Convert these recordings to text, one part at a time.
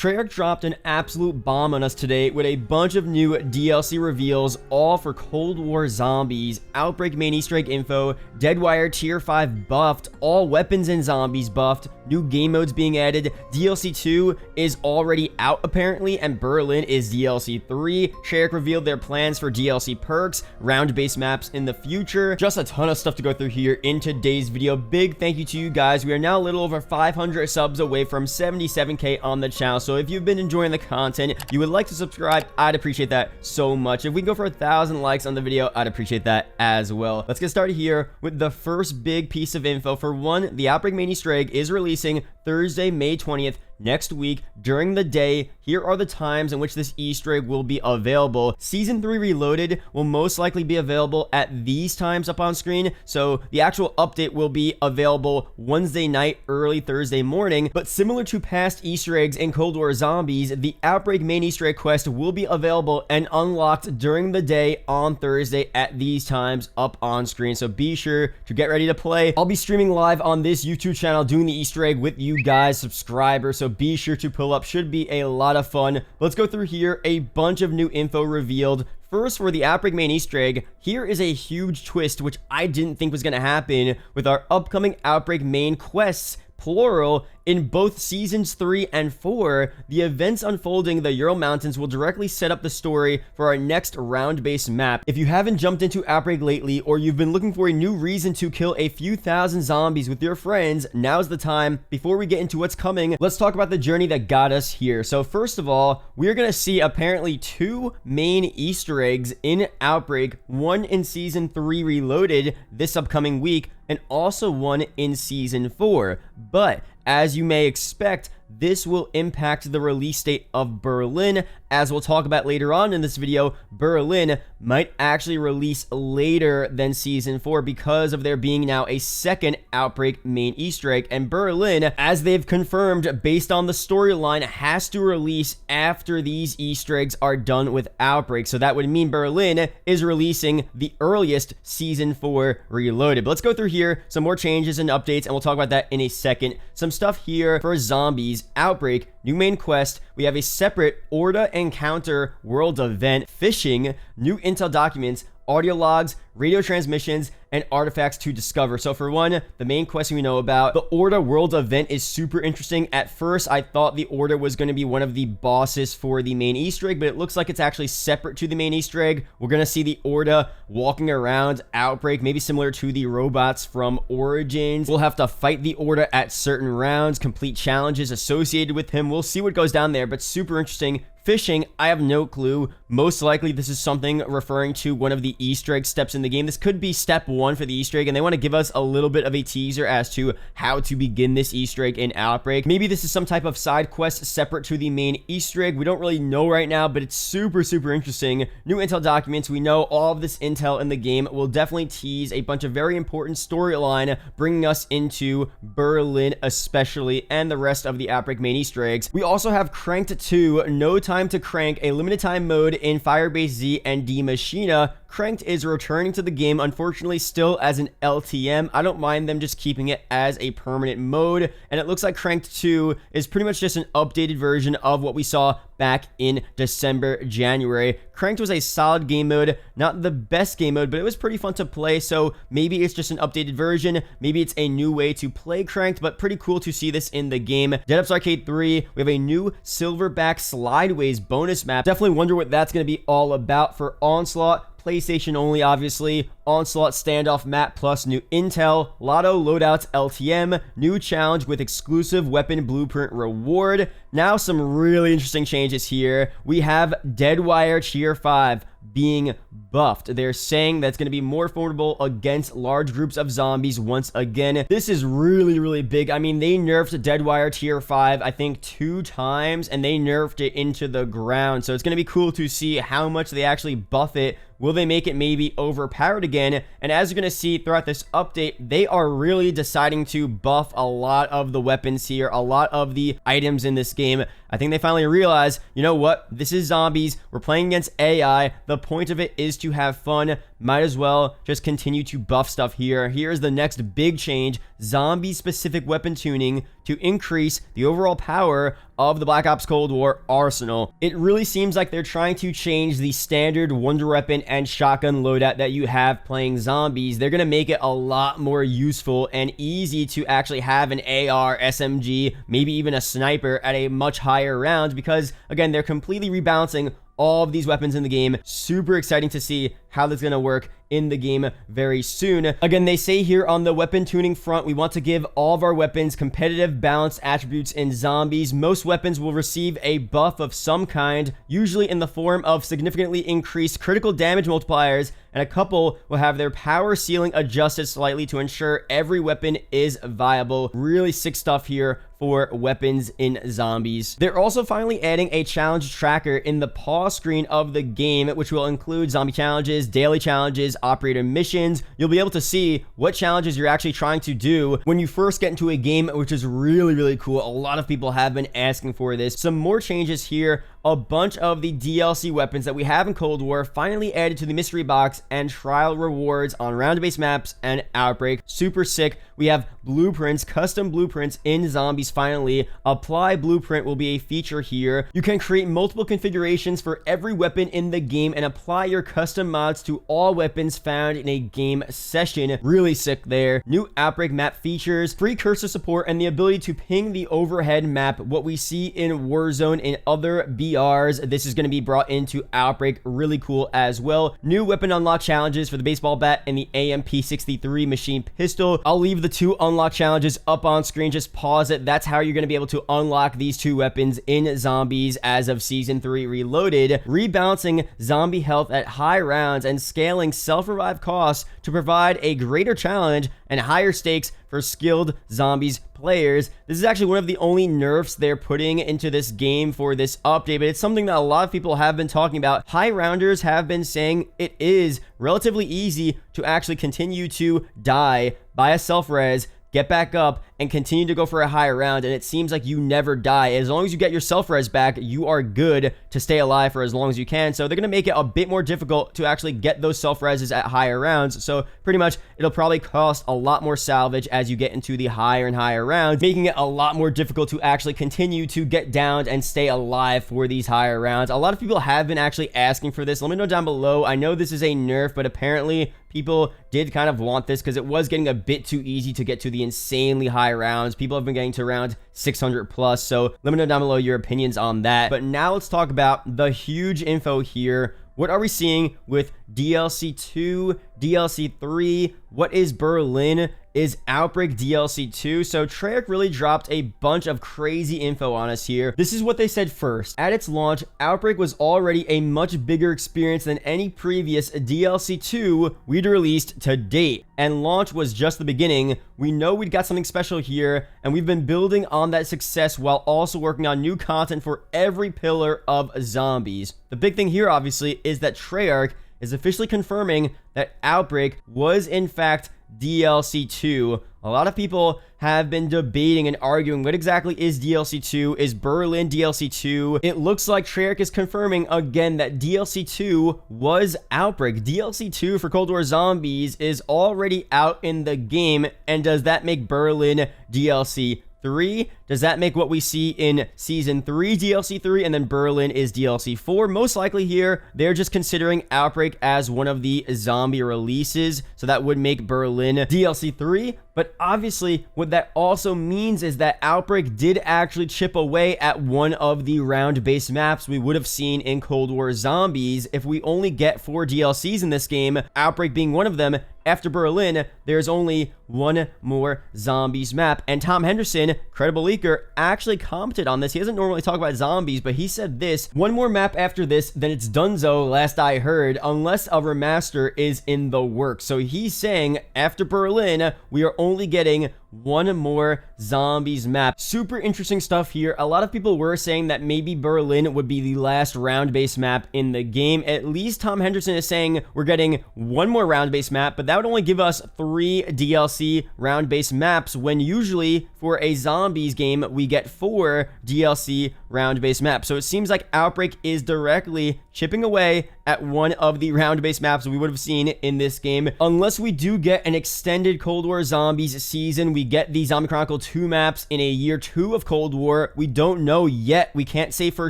Treyarch dropped an absolute bomb on us today with a bunch of new DLC reveals, all for Cold War Zombies, Outbreak main Easter egg info, Deadwire Tier 5 buffed, all weapons and zombies buffed, new game modes being added, DLC 2 is already out apparently, and Berlin is DLC 3. Treyarch revealed their plans for DLC perks, round-based maps in the future. Just a ton of stuff to go through here in today's video. Big thank you to you guys. We are now a little over 500 subs away from 77k on the channel, so if you've been enjoying the content, you would like to subscribe, I'd appreciate that so much. If we can go for 1,000 likes on the video, I'd appreciate that as well. Let's get started here with the first big piece of info. For one, the Outbreak main Easter egg is releasing Thursday, May 20th, next week during the day. Here are the times in which this Easter egg will be available. Season 3 Reloaded will most likely be available at these times up on screen, so the actual update will be available Wednesday night, early Thursday morning. But similar to past Easter eggs in Cold War Zombies, the Outbreak main Easter egg quest will be available and unlocked during the day on Thursday at these times up on screen, so be sure to get ready to play. I'll be streaming live on this YouTube channel doing the Easter egg with you guys, subscribers, so be sure to pull up. Should be a lot of fun. Let's go through here. A bunch of new info revealed. First, for the Outbreak main Easter egg, here is a huge twist which I didn't think was going to happen with our upcoming Outbreak main quests, plural. In both seasons 3 and 4, the events unfolding the Ural Mountains will directly set up the story for our next round-based map. If you haven't jumped into Outbreak lately, or you've been looking for a new reason to kill a few thousand zombies with your friends, now's the time. Before we get into what's coming, let's talk about the journey that got us here. So first of all, we're gonna see apparently 2 main Easter eggs in Outbreak, one in Season 3 Reloaded this upcoming week, and also one in Season 4. But as you may expect, this will impact the release date of Berlin. As we'll talk about later on in this video, Berlin might actually release later than Season 4 because of there being now a second Outbreak main Easter egg, and Berlin, as they've confirmed based on the storyline, has to release after these Easter eggs are done with Outbreak. So that would mean Berlin is releasing the earliest Season 4 Reloaded. But let's go through here, some more changes and updates, and we'll talk about that in a second. Some stuff here for zombies, Outbreak, new main quest. We have a separate Orda encounter world event, fishing, new intel documents, audio logs, radio transmissions, and artifacts to discover. So for one, the main quest we know about, the Orda world event is super interesting. At first, I thought the Orda was going to be one of the bosses for the main Easter egg, but it looks like it's actually separate to the main Easter egg. We're going to see the Orda walking around Outbreak, maybe similar to the robots from Origins. We'll have to fight the Orda at certain rounds, complete challenges associated with him. We'll see what goes down there, but super interesting. Fishing, I have no clue. Most likely this is something referring to one of the Easter egg steps in the game. This could be step 1 for the Easter egg, and they want to give us a little bit of a teaser as to how to begin this Easter egg in Outbreak. Maybe this is some type of side quest separate to the main Easter egg. We don't really know right now, but it's super interesting. New intel documents. We know all of this intel in the game will definitely tease a bunch of very important storyline, bringing us into Berlin especially, and the rest of the Outbreak main Easter eggs. We also have Cranked 2, No Time to Crank, a limited time mode in Firebase Z and D Machina. Cranked is returning to the game, unfortunately still as an LTM. I don't mind them just keeping it as a permanent mode, and it looks like Cranked 2 is pretty much just an updated version of what we saw back in December, January. Cranked was a solid game mode, not the best game mode, but it was pretty fun to play, so maybe it's just an updated version, maybe it's a new way to play Cranked, but pretty cool to see this in the game. Dead Ups Arcade 3, we have a new Silverback Slideways bonus map. Definitely wonder what that's going to be all about. For Onslaught, PlayStation only, obviously. Onslaught standoff map plus new intel, Lotto loadouts LTM, new challenge with exclusive weapon blueprint reward. Now some really interesting changes here. We have Deadwire Tier 5 being buffed. They're saying that's going to be more formidable against large groups of zombies once again. This is really big. I mean, they nerfed Deadwire Tier 5 I think 2 times, and they nerfed it into the ground, so it's going to be cool to see how much they actually buff it. Will they make it maybe overpowered again? And as you're going to see throughout this update, they are really deciding to buff a lot of the weapons here, a lot of the items in this game. I think they finally realize, you know what? This is zombies. We're playing against AI. The point of it is to have fun. might as well just continue to buff stuff here. Here's the next big change: zombie-specific weapon tuning to increase the overall power of the Black Ops Cold War arsenal. It really seems like they're trying to change the standard wonder weapon and shotgun loadout that you have playing zombies. They're going to make it a lot more useful and easy to actually have an AR, SMG, maybe even a sniper at a much higher round, because again, they're completely rebalancing all of these weapons in the game. Super exciting to see how that's going to work in the game very soon. Again, they say here on the weapon tuning front, we want to give all of our weapons competitive balanced attributes in zombies. Most weapons will receive a buff of some kind, usually in the form of significantly increased critical damage multipliers, and a couple will have their power ceiling adjusted slightly to ensure every weapon is viable. Really sick stuff here for weapons in zombies. They're also finally adding a challenge tracker in the pause screen of the game, which will include zombie challenges, daily challenges, operator missions. You'll be able to see what challenges you're actually trying to do when you first get into a game, which is really, really cool. A lot of people have been asking for this. Some more changes here. A bunch of the DLC weapons that we have in Cold War finally added to the mystery box and trial rewards on round-based maps and Outbreak. Super sick. We have blueprints, custom blueprints in zombies finally. Apply blueprint will be a feature here. You can create multiple configurations for every weapon in the game and apply your custom mods to all weapons found in a game session. Really sick there. New Outbreak map features, free cursor support, and the ability to ping the overhead map, what we see in Warzone and other BRs. This is going to be brought into Outbreak. Really cool as well. New weapon unlock challenges for the baseball bat and the AMP-63 machine pistol. I'll leave the two unlock challenges up on screen. Just pause it. That's how you're going to be able to unlock these two weapons in zombies as of Season 3 Reloaded. Rebalancing zombie health at high rounds and scaling self-revive costs to provide a greater challenge and higher stakes for skilled zombies players. This is actually one of the only nerfs they're putting into this game for this update, but it's something that a lot of people have been talking about. High rounders have been saying it is relatively easy to actually continue to die, buy a self-res, get back up, and continue to go for a higher round, and it seems like you never die. As long as you get your self-res back, you are good to stay alive for as long as you can. So they're going to make it a bit more difficult to actually get those self-reses at higher rounds. So pretty much it'll probably cost a lot more salvage as you get into the higher and higher rounds, making it a lot more difficult to actually continue to get downed and stay alive for these higher rounds. A lot of people have been actually asking for this. Let me know down below. I know this is a nerf, but apparently people did kind of want this because it was getting a bit too easy to get to the insanely high rounds. People have been getting to around 600 plus, so let me know down below your opinions on that. But now let's talk about the huge info here. What are we seeing with DLC 2, DLC 3? What is Berlin? Is Outbreak DLC 2? So Treyarch really dropped a bunch of crazy info on us here. This is what they said first. At its launch, Outbreak was already a much bigger experience than any previous DLC 2 we'd released to date. And launch was just the beginning. We know we'd got something special here, and we've been building on that success while also working on new content for every pillar of zombies. The big thing here, obviously, is that Treyarch is officially confirming that Outbreak was in fact DLC 2. A lot of people have been debating and arguing what exactly is DLC 2. Is Berlin DLC 2? It looks like Treyarch is confirming again that DLC 2 was Outbreak. DLC 2 for Cold War Zombies is already out in the game, and does that make Berlin DLC 3? Does that make what we see in Season 3 DLC 3 and then Berlin is DLC 4? Most likely here, they're just considering Outbreak as one of the zombie releases, so that would make Berlin DLC 3. But obviously, what that also means is that Outbreak did actually chip away at one of the round-based maps we would have seen in Cold War Zombies. If we only get 4 DLCs in this game, Outbreak being one of them, after Berlin, there's only one more zombies map. And Tom Henderson, credible leaker, actually commented on this. He doesn't normally talk about zombies, but he said this: one more map after this, then it's donezo, last I heard, unless a remaster is in the works. So he's saying after Berlin, we are only getting one more zombies map. Super interesting stuff here. A lot of people were saying that maybe Berlin would be the last round-based map in the game. At least Tom Henderson is saying we're getting one more round-based map, but that would only give us 3 DLC round-based maps, when usually for a zombies game we get 4 DLC round-based maps. So it seems like Outbreak is directly chipping away at one of the round-based maps we would have seen in this game. Unless we do get an extended Cold War Zombies season, we get the Zombie Chronicle 2 maps in a year 2 of Cold War. We don't know yet. We can't say for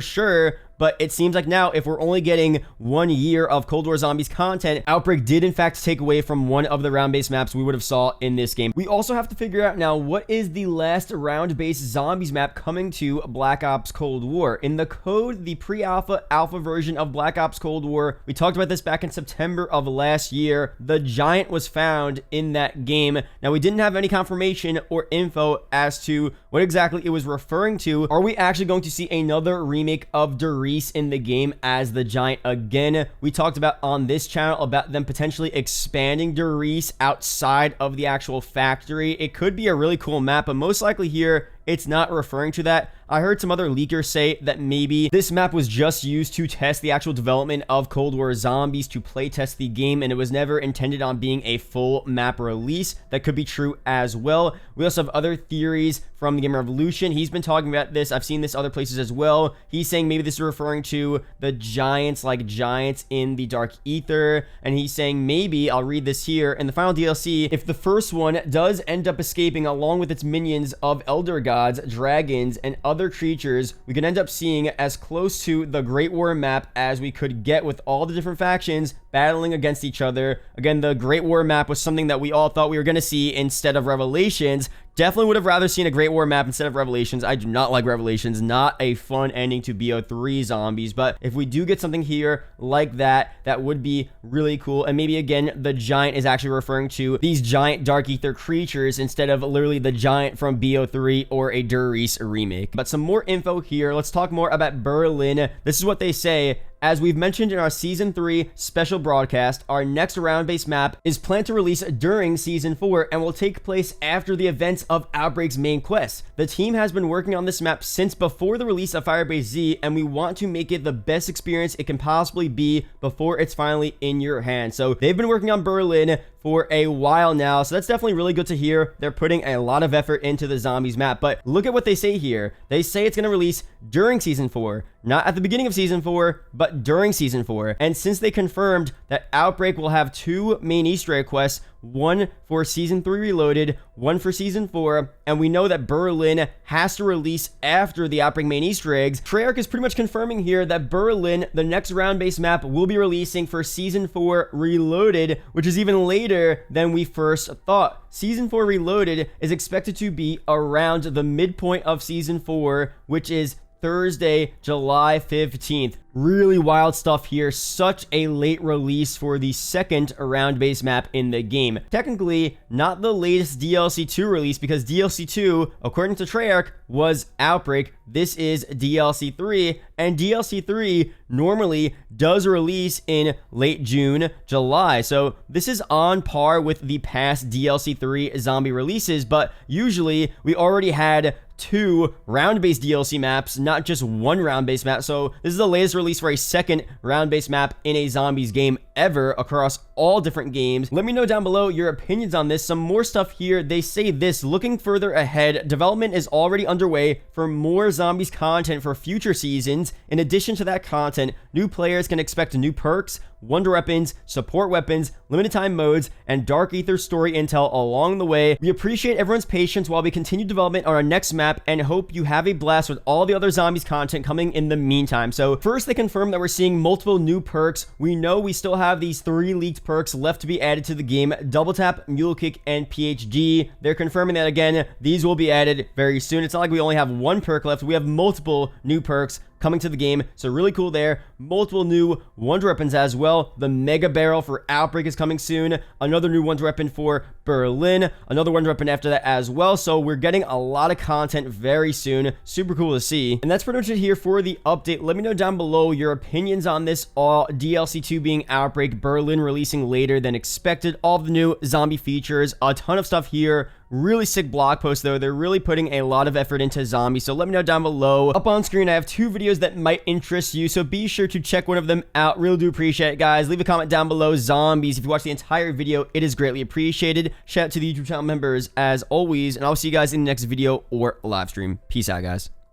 sure, but it seems like now, if we're only getting 1 year of Cold War Zombies content, Outbreak did in fact take away from one of the round-based maps we would have saw in this game. We also have to figure out now, what is the last round-based zombies map coming to Black Ops Cold War? In the code, the pre-alpha, alpha version of Black Ops Cold War, we talked about this back in September of last year. The Giant was found in that game. Now, we didn't have any confirmation or info as to what exactly it was referring to. Are we actually going to see another remake of Doris in the game as the Giant again? We talked about on this channel about them potentially expanding Doris outside of the actual factory. It could be a really cool map, but most likely here it's not referring to that. I heard some other leakers say that maybe this map was just used to test the actual development of Cold War Zombies, to play test the game, and it was never intended on being a full map release. That could be true as well. We also have other theories from the Game Revolution. He's been talking about this. I've seen this other places as well. He's saying maybe this is referring to the giants, like giants in the Dark Ether, and he's saying maybe, I'll read this here, in the final DLC, if the first one does end up escaping along with its minions of Elder Gods, dragons, and other creatures, we could end up seeing as close to the Great War map as we could get, with all the different factions battling against each other. Again, the Great War map was something that we all thought we were going to see instead of Revelations. Definitely would have rather seen a Great War map instead of Revelations. I do not like Revelations. Not a fun ending to BO3 zombies. But if we do get something here like that, that would be really cool. And maybe, again, the Giant is actually referring to these giant Dark Ether creatures instead of literally the Giant from BO3 or a Doris remake. But some more info here. Let's talk more about Berlin. This is what they say. As we've mentioned in our Season 3 special broadcast, our next round-based map is planned to release during Season 4 and will take place after the events of Outbreak's main quest. The team has been working on this map since before the release of Firebase Z, and we want to make it the best experience it can possibly be before it's finally in your hands. So they've been working on Berlin for a while now, so that's definitely really good to hear. They're putting a lot of effort into the zombies map, but look at what they say here. They say it's going to release during Season 4, not at the beginning of Season 4, but during Season 4. And since they confirmed that Outbreak will have 2 main Easter egg quests, one for Season 3 Reloaded, one for Season 4, and we know that Berlin has to release after the Outbreak main Easter eggs, Treyarch is pretty much confirming here that Berlin, the next round-based map, will be releasing for Season 4 Reloaded, which is even later than we first thought. Season 4 Reloaded is expected to be around the midpoint of Season 4, which is Thursday, July 15th. Really wild stuff here. Such a late release for the second round-based map in the game. Technically, not the latest DLC 2 release, because DLC 2, according to Treyarch, was Outbreak. This is DLC 3, and DLC 3 normally does release in late June, July. So this is on par with the past DLC 3 zombie releases, but usually we already had 2 round-based DLC maps, not just 1 round-based map. So this is the latest release for a second round-based map in a zombies game ever across all different games. Let me know down below your opinions on this. Some more stuff here. They say this: looking further ahead, development is already underway for more zombies content for future seasons. In addition to that content, new players can expect new perks, wonder weapons, support weapons, limited time modes, and Dark Ether story intel along the way. We appreciate everyone's patience while we continue development on our next map, and hope you have a blast with all the other zombies content coming in the meantime. So first, they confirmed that we're seeing multiple new perks. We know we still have these 3 leaked perks left to be added to the game: Double Tap, Mule Kick, and PhD. They're confirming that, again, these will be added very soon. It's not like we only have 1 perk left. We have multiple new perks coming to the game, so really cool there. Multiple new wonder weapons as well. The Mega Barrel for Outbreak is coming soon. Another new wonder weapon for Berlin. Another wonder weapon after that as well. So we're getting a lot of content very soon. Super cool to see. And that's pretty much it here for the update. Let me know down below your opinions on this all. DLC 2 being Outbreak, Berlin releasing later than expected, all of the new zombie features, a ton of stuff here. Really sick blog post though. They're really putting a lot of effort into zombies, so let me know down below. Up on screen I have 2 videos that might interest you, so be sure to check one of them out. Really do appreciate it, guys. Leave a comment down below, zombies. If you watch the entire video, it is greatly appreciated. Shout out to the YouTube channel members as always, and I'll see you guys in the next video or live stream. Peace out, guys.